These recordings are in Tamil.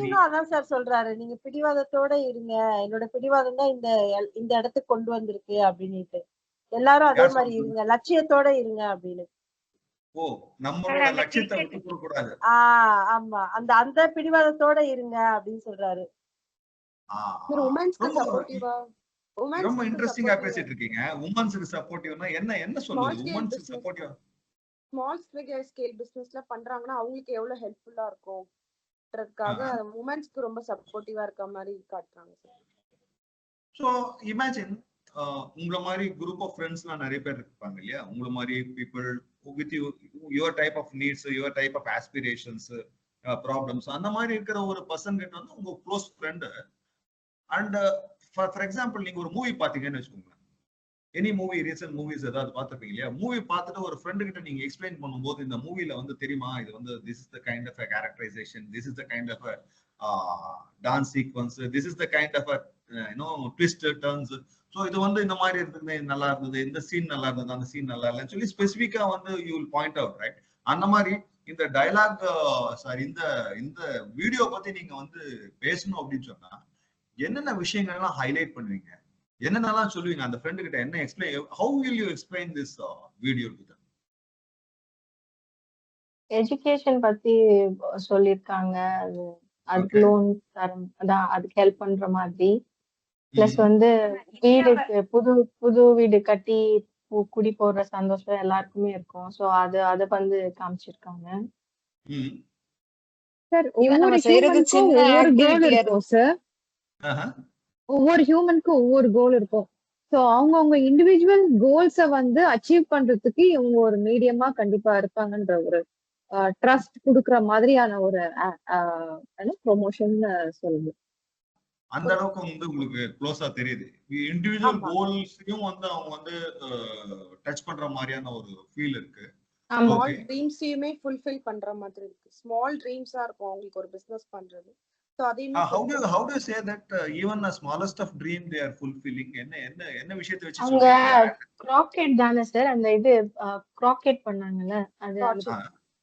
எனி அதான் சார் சொல்றாரு, நீங்க பிடிவாதத்தோட இருங்க, என்னோட பிடிவாதம் தான் இந்த இடத்துக்கு கொண்டு வந்திருக்கு அப்படின்னுட்டு. எல்லாரும் அதே யார் மாதிரி சொல்றது? இருங்க, லட்சியத்தோட இருங்க அப்படின்னு. ஓ, நம்மளோட அந்த லட்சியத்தை cricket விட்டு கொடுக்க கூடாது. ஆமா, அந்த பிடிவாதத்தோட இருங்க அப்படின்னு சொல்றாரு. உமன்ஸ்க்கு ரொம்ப சப்போர்ட்டிவா ரொம்ப இன்ட்ரெஸ்டிங்கா பேசிட்டு இருக்கீங்க. உமன்ஸ்க்கு சப்போர்ட்டிவ்னா என்ன சொல்லுது? உமன்ஸ்க்கு சப்போர்ட்டிவ் ஸ்மால் ஸ்கேல் பிசினஸ்ல பண்றாங்கன்னா அவங்களுக்கு எவ்வளவு ஹெல்ப்ஃபுல்லா இருக்கும்ன்றதுக்காக உமன்ஸ்க்கு ரொம்ப சப்போர்ட்டிவா இருக்க மாதிரி காட்டுறாங்க சார். சோ இமேஜின் உங்கள மாதிரி குரூப் ஆஃப் ஃப்ரெண்ட்ஸ்லாம் நிறைய பேர் இருப்பாங்க இல்லையா? உங்கள மாதிரி people with your type of needs, your type of aspirations, problems, அந்த மாதிரி இருக்கிற ஒரு பர்சன் கிட்ட வந்து உங்க close friend. And for example நீங்க ஒரு மூவி பாத்தீங்கன்னு வச்சுக்கோங்க. எனி மூவி, ரீசன்ட் மூவிஸ் ஏதாவது பார்த்துருப்பீங்க இல்லையா? மூவி பார்த்துட்டு ஒரு ஃப்ரெண்டு கிட்ட நீங்க எக்ஸ்பிளைன் பண்ணும்போது, இந்த மூவில வந்து தெரியுமா, இது வந்து this is the kind of characterisation, this is the kind of dance sequence, this is the kind of twist turns, so இது வந்து இந்த மாதிரி இருந்தது, நல்லா இருந்தது, இந்த சீன் நல்லா இருந்தது, அந்த சீன் நல்லா இல்லைன்னு சொல்லி ஸ்பெசிஃபிக்கா வந்து you will point out, right? அந்த மாதிரி இந்த டைலாக் சாரி இந்த வீடியோ பத்தி நீங்க வந்து பேசணும் அப்படின்னு சொன்னா என்னென்ன விஷயங்கள்லாம் ஹைலைட் பண்ணுவீங்க? என்னென்னலாம் சொல்லுவீங்க? அந்த ஃப்ரெண்டு கிட்ட என்ன explain, how will you explain this video to them? Education பத்தி சொல்லியிருக்காங்க. அதுக்கு லோன் தரம், அதான் அதுக்கு ஹெல்ப் பண்ற மாதிரி. பிளஸ் வந்து வீடுக்கு புது வீடு கட்டி குடி போடுற சந்தோஷம் எல்லாருக்குமே இருக்கும். சோ அத வந்து காமிச்சிருக்காங்க. சார் ஒவ்வொரு ஹியூமனுக்கும் ஒவ்வொரு கோல் இருக்கும் சார். ஒவ்வொரு ஹியூமனுக்கும் ஒவ்வொரு கோல் இருக்கும். சோ அவங்க இண்டிவிஜுவல் கோல்ஸ வந்து அச்சீவ் பண்றதுக்கு இவங்க ஒரு மீடியமா கண்டிப்பா இருப்பாங்கன்ற ஒரு ட்ரஸ்ட் குடுக்குற மாதிரியான ஒரு ப்ரொமோஷன் சொல்லுங்க. அந்த அளவுக்கு வந்து உங்களுக்கு க்ளோஸா தெரியுது. இண்டிவிஜுவல் கோல்ஸையும் வந்து அவங்க வந்து டச் பண்ற மாதிரியான ஒரு ஃபீல் இருக்கு. ஸ்மால் ட்ரீம்ஸையுமே ஃபுல்ஃபில் பண்ற மாதிரி இருக்கு. ஸ்மால் ட்ரீம்ஸா இருக்கும் அவங்களுக்கு ஒரு பிசினஸ் பண்றது. சோ அதையுமே how do you say that even the smallest of dream they are fulfilling? என்ன விஷயத்தை வச்சு அவங்க கிராக்கெட் தானே சார், அந்த இது கிராக்கெட் பண்ணாங்கல்ல, அது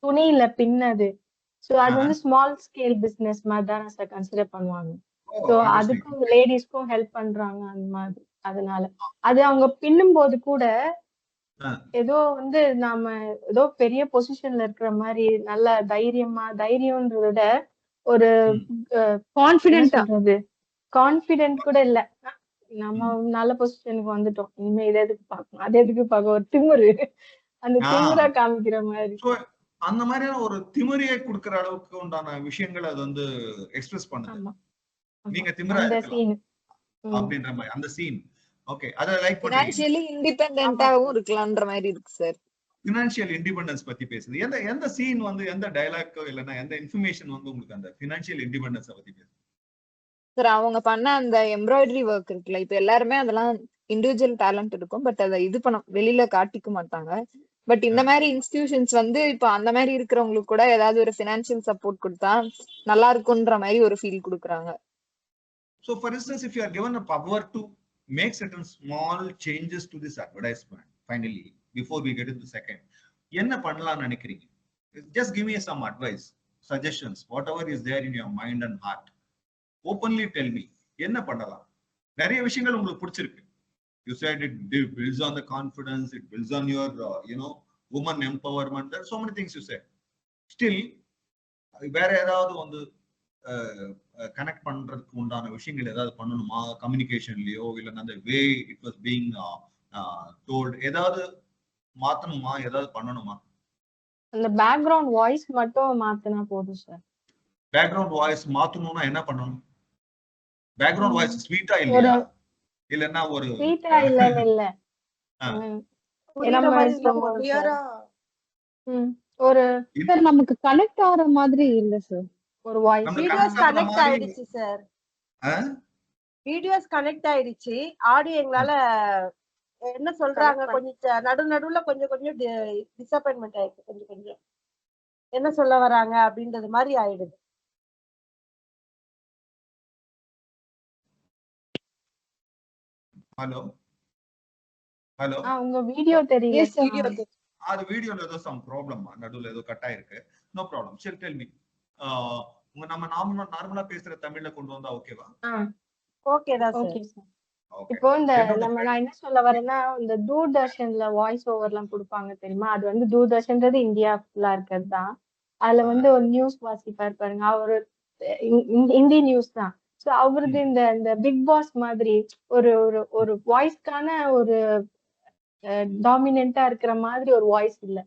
துணியில பின்னது. சோ அது வந்து ஸ்மால் ஸ்கேல் பிசினஸ் மாதிரி தானே சார் கன்சிடர் பண்ணுவாங்க. சோ அதுக்கும் லேடிஸ்க்கும் ஹெல்ப் பண்றாங்க அந்த மாதிரி. அதனால அது அவங்க பின்னும் போது கூட ஏதோ வந்து நாம ஏதோ பெரிய பொசிஷன்ல இருக்கிற மாதிரி நல்ல தைரியம்ன்றத விட ஒரு கான்பிடென்ட் கூட இல்ல, நம்ம நல்ல பொசிஷனுக்கு வந்துட்டோம், இனிமே இதை எதுக்கு பார்க்கணும், அது எதுக்கு பார்க்க, ஒரு திமிரு, அந்த திமிரா காமிக்கிற மாதிரி. அந்த மாதிரியான ஒரு திமிரியை கொடுக்கிற அளவுக்கு உண்டான விஷயங்கள் அது வந்து எக்ஸ்பிரஸ் பண்ணுது. நீங்க திமிரா இருக்கலாம் அப்படின்ற மாதிரி அந்த சீன். ஓகே, அத லைக் பண்ணுவீங்க. ஃபைனான்சியலி இண்டிபெண்டன்ட்டாவும் இருக்கலாம்ன்ற மாதிரி இருக்கு சார். ஃபினான்ஷியல் இண்டிபெண்டன்ஸ் பத்தி பேசுது. எந்த சீன் வந்து எந்த டயலாக் இல்லைன்னா எந்த இன்ஃபர்மேஷன் வந்து உங்களுக்கு அந்த ஃபினான்ஷியல் இண்டிபெண்டன்ஸ் பத்தி பேசுது? சார் அவங்க பண்ண அந்த எம்ப்ராய்டரி ஒர்க் இருக்குல்ல, இப்ப எல்லாருமே அதெல்லாம் இண்டிவிஜுவல் டேலண்ட் இருக்கும், பட் அதை இது பண்ண வெளியில காட்டிக்க மாட்டாங்க. பட் இந்த மாதிரி இன்ஸ்டிடியூஷன்ஸ் வந்து இப்ப அந்த மாதிரி இருக்கிறவங்களுக்கு கூட ஏதாவது ஒரு ஃபினான்ஷியல் சப்போர்ட் கொடுத்தா நல்லா இருக்கும்ன்ற மாதிரி ஒரு ஃபீல் கொடுக்குறாங்க. So for instance, if you are given a power to make certain small changes to this advertisement, finally, before we get into the second, என்ன பண்ணலாம்னு நினைக்கிறீங்க? Just give me some advice, suggestions, whatever is there in your mind and heart. Openly tell me, என்ன பண்ணலாம்? நிறைய விஷயங்கள் உங்களுக்கு பிடிச்சிருக்கு. You said it builds on the confidence, it builds on your, woman empowerment. There are so many things you said. Still, வேற ஏதாவது வந்து கனெக்ட் பண்றதுக்கு உண்டான விஷயங்கள் ஏதாவது பண்ணணுமா? கம்யூனிகேஷன்லயோ இல்லைன்னா அந்த way it was being told ஏதாவது மாத்தணுமா? ஏதாவது பண்ணணுமா? அந்த பேக்ரவுண்ட் வாய்ஸ் மட்டும் மாத்தினா போதும் சார். பேக்ரவுண்ட் வாய்ஸ் மாத்தணும்னா என்ன பண்ணணும்? பேக்ரவுண்ட் வாய்ஸ் ஸ்வீட்டா இல்லையா? இல்லன்னா ஒரு ஸ்வீட்டா இல்ல ஒரு சார் நமக்கு கனெக்ட் ஆகுற மாதிரி இல்ல சார். ஒரு வாய்ஸ் வீடியோஸ் கனெக்ட் ஆயிடுச்சு சார். வீடியோஸ் கனெக்ட் ஆயிடுச்சு. ஆடியோ எங்களால என்ன சொல்றாங்க கொஞ்சம் நடுவுல கொஞ்சம் டிசப்பாயின்மெண்ட் ஆயிடுச்சு. கொஞ்சம் என்ன சொல்ல வராங்க அப்படின்றது மாதிரி ஆயிடுது. ஹலோ உங்க வீடியோ தெரியல. அது வீடியோல ஏதோ சம் ப்ராப்ளம், நடுவுல ஏதோ கட் ஆயிருக்கு. No problem. சரி, டெல் மீ நம்ம நார்மலா பேசுற தமிழ்ல கொண்டு வந்தா ஓகேவா? ஓகே தான் சார். Okay sir. ஓகே. இப்போ இந்த என்னோட நான் என்ன சொல்ல வரேன்னா, இந்த தூர்தர்ஷன்ல வாய்ஸ் ஓவர்லாம் குடுப்பாங்க தெரியுமா? அது வந்து தூர்தர்ஷன்றது இந்தியா ஃபுல்லா இருக்கிறது தான். அதுல வந்து ஒரு நியூஸ் வாசிப்பார் பாருங்க. அவரு ஹிந்தி நியூஸ் தான். சோ அவரது இந்த இந்த பிக் பாஸ் மாதிரி ஒரு ஒரு ஒரு வாய்ஸ்க்கான ஒரு டாமினன்ட்டா இருக்கிற மாதிரி ஒரு வாய்ஸ் இல்ல.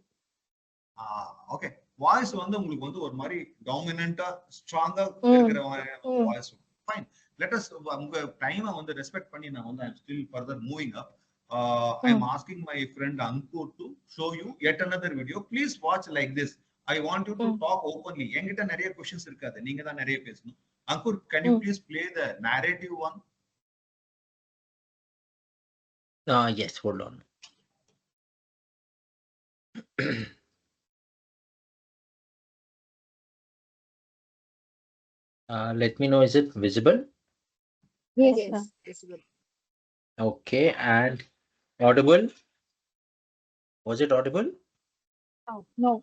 ஓகே. வாய்ஸ் வந்து உங்களுக்கு வந்து ஒரு மாதிரி டாமினன்ட்டா ஸ்ட்ராங்கா இருக்கிற வாய்ஸ். ஃபைன். லெட் அஸ் உங்க டைமை வந்து ரெஸ்பெக்ட் பண்ணி நான் வந்து I am still further moving up. I am asking my friend Ankur to show you yet another video. Please watch like this. I want you to talk openly. என்கிட்ட நிறைய questions இருக்காது, நீங்க தான் நிறைய பேசணும். Ankur, can you please play the narrative one? Yes, hold on. Let me know, is it visible? Yes, Yes, sir. visible. Okay, and audible? Was it audible? No.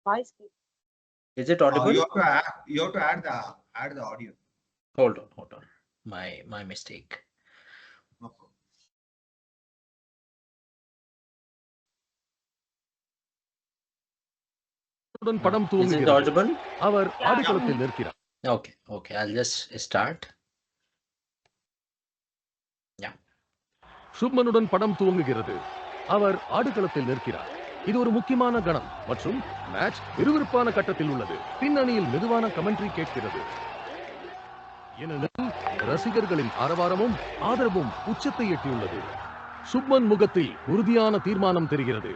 Voice Is it audible? You have to add the audio. Hold on. My mistake. No problem. படம் Is it துவங்குகிறது. audible? அவர் ஆடுகளத்தில் நிற்கிறார். Okay, I'll just start. சுப்மனுடன் படம் துவங்குகிறது. அவர் ஆடுகளத்தில் நிற்கிறார். இது ஒரு முக்கியமான கணம் மற்றும் மேட்ச் விறுவிறுப்பான கட்டத்தில் உள்ளது. பின்னணியில் மெதுவான கமெண்ட்ரி கேட்கிறது. ஏனெனில் ரசிகர்களின் ஆரவாரமும் ஆதரவும் உச்சத்தை எட்டியுள்ளது. சுப்மன் முகத்தில் உறுதியான தீர்மானம் தெரிகிறது.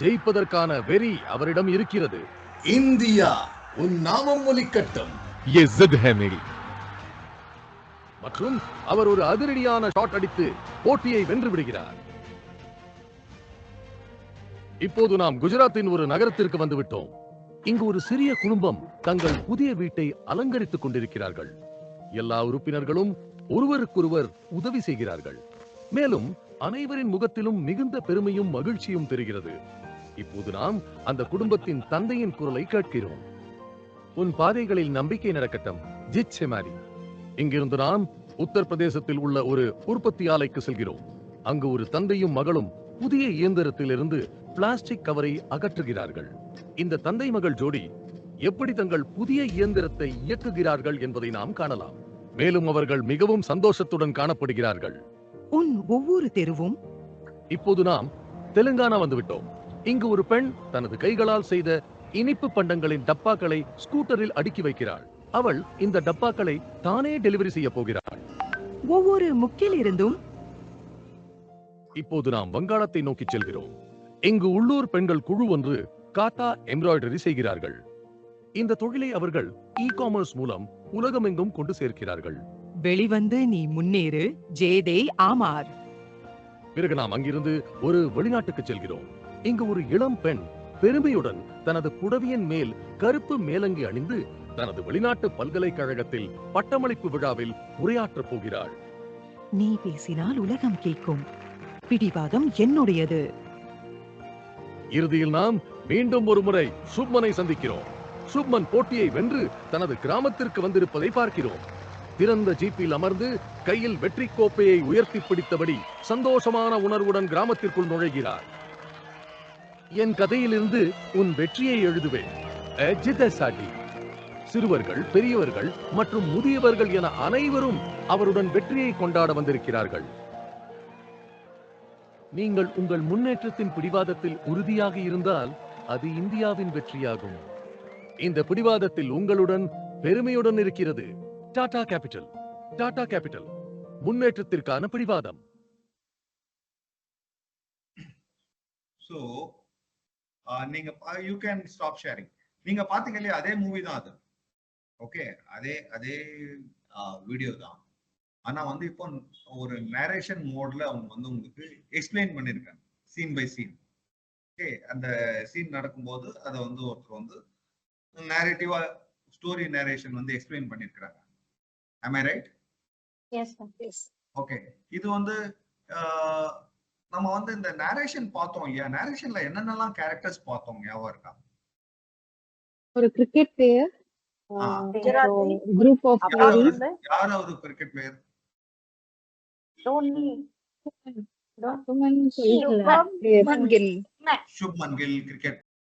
ஜெயிப்பதற்கான வெறி அவரிடம் இருக்கிறது. இந்தியா உன் நாமம் ஒலிக்கட்டும். மற்றும் அவர் ஒரு அதிரடியான ஷாட் அடித்து போட்டியை வென்று விடுகிறார். இப்போது நாம் குஜராத்தின் ஒரு நகரத்திற்கு வந்துவிட்டோம். இங்கு ஒரு சிறிய குடும்பம் தங்கள் புதிய வீட்டை அலங்கரித்துக் கொண்டிருக்கிறார்கள். எல்லா உறுப்பினர்களும் ஒருவருக்கொருவர் உதவி செய்கிறார்கள். மேலும் அனைவரின் முகத்திலும் மிகுந்த பெருமையும் மகிழ்ச்சியும் தெரிகிறது. இப்போது நாம் அந்த குடும்பத்தின் தந்தையின் குரலை கேட்கிறோம். உன் பாதைகளில் நம்பிக்கை நடக்கட்டும், ஜித் செமாரி. இங்கிருந்து நாம் உத்தரப்பிரதேசத்தில் உள்ள ஒரு உற்பத்தி ஆலைக்கு செல்கிறோம். அங்கு ஒரு தந்தையும் மகளும் புதிய இயந்திரத்திலிருந்து பிளாஸ்டிக் கவரை அகற்றுகிறார்கள். இந்த தந்தை மகள் ஜோடி எப்படி தங்கள் புதிய இயந்திரத்தை இயக்குகிறார்கள் என்பதை நாம் காணலாம். மேலும் அவர்கள் மிகவும் சந்தோஷத்துடன் காணப்படுகிறார்கள். உன் ஒவ்வொரு தெருவும். இப்போது நாம் தெலுங்கானா வந்துவிட்டோம். இங்கு ஒரு பெண் தனது கைகளால் செய்த இனிப்பு பண்டங்களின் டப்பாக்களை ஸ்கூட்டரில் அடுக்கி வைக்கிறாள். அவள் இந்த டப்பாக்களை தானே டெலிவரி செய்ய போகிறாள். ஒவ்வொரு முக்கில் இருந்தும். இப்போது நாம் வங்காளத்தை நோக்கி செல்கிறோம். இங்கு உள்ளூர் பெண்கள் குழு ஒன்று காட்டா எம்ப்ராய்டரி செய்கிறார்கள். இந்த தொழிலை அவர்கள் இ-காமர்ஸ் மூலம் உலகமெங்கும் கொண்டு சேர்க்கிறார்கள். வெளிவந்து நீ முன்னேறு, ஜேதே ஆமார். பிறகு நாம் அங்கிருந்து ஒரு வெளிநாட்டுக்கு செல்கிறோம். இங்கு ஒரு இளம் பெண் பெருமையுடன் தனது புடவையின் மேல் கருப்பு மேலங்கி அணிந்து தனது வெளிநாட்டு பல்கலைக்கழகத்தில் பட்டமளிப்பு விழாவில் உரையாற்றப் போகிறாள். நீ பேசினால் உலகம் கேட்கும். பிடிவாதம் என்னுடையது. இறுதியில் நாம் மீண்டும் ஒரு முறை சுப்மனை சந்திக்கிறோம். சுப்மன் போட்டியை வென்று தனது கிராமத்திற்கு வந்திருப்பதை பார்க்கிறோம். திறந்த ஜீப்பில் அமர்ந்து கையில் வெற்றி கோப்பையை உயர்த்தி பிடித்தபடி சந்தோஷமான உணர்வுடன் கிராமத்திற்குள் நுழைகிறார். என் கதையிலிருந்து உன் வெற்றியை எழுதுவேன். சிறுவர்கள், பெரியவர்கள் மற்றும் முதியவர்கள் என அனைவரும் அவருடன் வெற்றியை கொண்டாட வந்திருக்கிறார்கள். நீங்கள் உங்கள் முன்னேற்றத்தின் பிடிவாதத்தில் உறுதியாக இருந்தால் அது இந்தியாவின் வெற்றியாகும். இந்த பிடிவாதத்தில் உங்களுடன் பெருமையுடன் இருக்கிறது டாடா கேபிட்டல். டாடா கேபிட்டல், முன்னேற்றத்திற்கான பிடிவாதம். So நீங்க you can stop sharing. நீங்க பாத்தீங்க இல்லையா, அதே மூவி தான் அது. ஓகே, அதே வீடியோ தான். ஆனா வந்து இப்போ ஒரு நேரேஷன் மோட்ல அவங்க வந்து உங்களுக்கு எக்ஸ்பிளைன் பண்ணிருக்காங்க சீன் பை சீன். ஓகே, அந்த சீன் நடக்கும்போது அதை வந்து ஒருத்தர் வந்து நேரேட்டிவா ஸ்டோரி நேரேஷன் வந்து எக்ஸ்பிளைன் பண்ணிருக்காங்க. Am I right? Yes, sir. Yes. Okay, இது வந்து நம்ம வந்து இந்த நேரேஷன் பார்த்தோம் இல்லையா, நேரேஷன்ல என்னென்னலாம் கேரக்டர்ஸ் பார்த்தோம் ஞாபகம் இருக்கா? ஒரு cricket player, Gujarati group of அப்புறம் லேடிஸ் வந்து யார் அவரு கிரிக்கெட் பிளேயர்? தோனி இல்ல. சுபம் மன்கில் சுப்மன் கில் கிரிக்கெட்